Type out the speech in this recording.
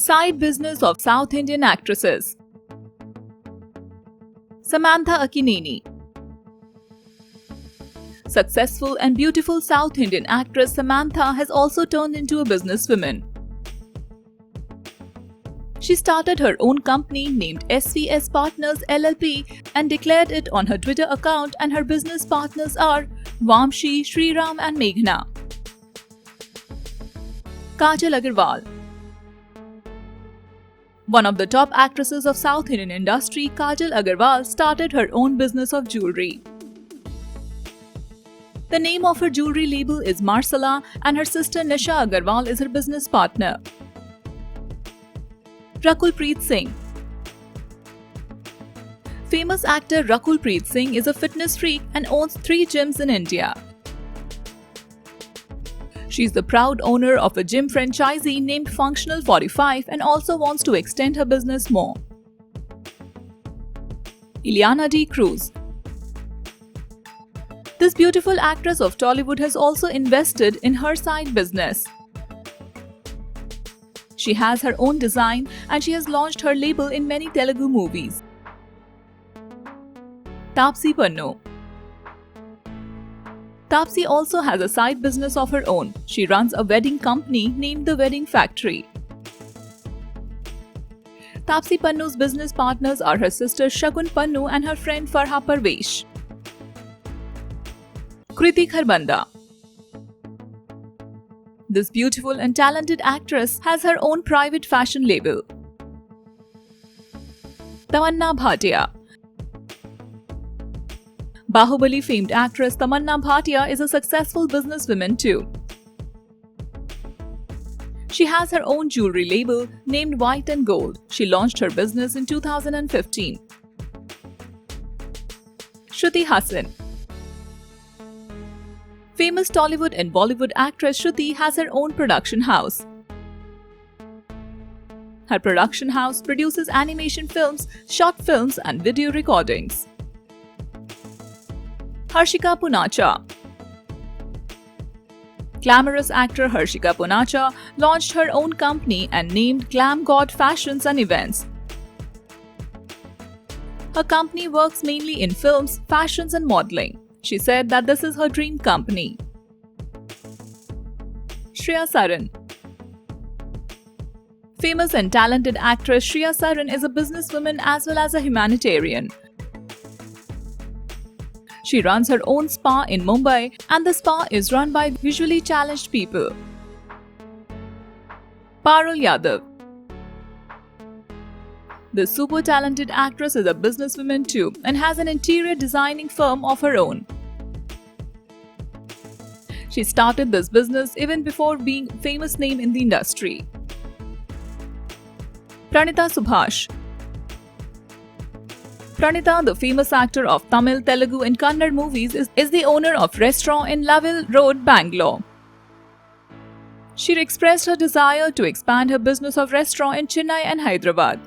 Side business of South Indian actresses. Samantha Akineni. Successful and beautiful South Indian actress Samantha has also turned into a businesswoman. She started her own company named SVS Partners LLP and declared it on her Twitter account, and her business partners are Vamshi, Sriram and Meghna. Kajal Agarwal. One of the top actresses of South Indian industry, Kajal Agarwal started her own business of jewelry. The name of her jewelry label is Marsala, and her sister Nisha Agarwal is her business partner. Rakul Preet Singh. Famous actor Rakul Preet Singh is a fitness freak and owns 3 gyms in India. She is the proud owner of a gym franchisee named Functional 45 and also wants to extend her business more. Ileana D'Cruz. This beautiful actress of Tollywood has also invested in her side business. She has her own design and she has launched her label in many Telugu movies. Taapsee Pannu. Taapsee also has a side business of her own. She runs a wedding company named The Wedding Factory. Taapsee Pannu's business partners are her sister Shagun Pannu and her friend Farha Parvesh. Kriti Kharbanda. This beautiful and talented actress has her own private fashion label. Tamanna Bhatia. Bahubali famed actress Tamanna Bhatia is a successful businesswoman too. She has her own jewelry label named White and Gold. She launched her business in 2015. Shruti Hassan. Famous Tollywood and Bollywood actress Shruti has her own production house. Her production house produces animation films, short films and video recordings. Harshika Punacha. Glamorous actor Harshika Punacha launched her own company and named Glam God Fashions and Events. Her company works mainly in films, fashions and modeling. She said that this is her dream company. Shreya Saran. Famous and talented actress Shreya Saran is a businesswoman as well as a humanitarian. She runs her own spa in Mumbai, and the spa is run by visually challenged people. Parul Yadav. The super talented actress is a businesswoman too and has an interior designing firm of her own. She started this business even before being a famous name in the industry. Pranita Subhash. Pranita, the famous actor of Tamil, Telugu and Kannada movies, is the owner of restaurant in Laville Road, Bangalore. She expressed her desire to expand her business of restaurant in Chennai and Hyderabad.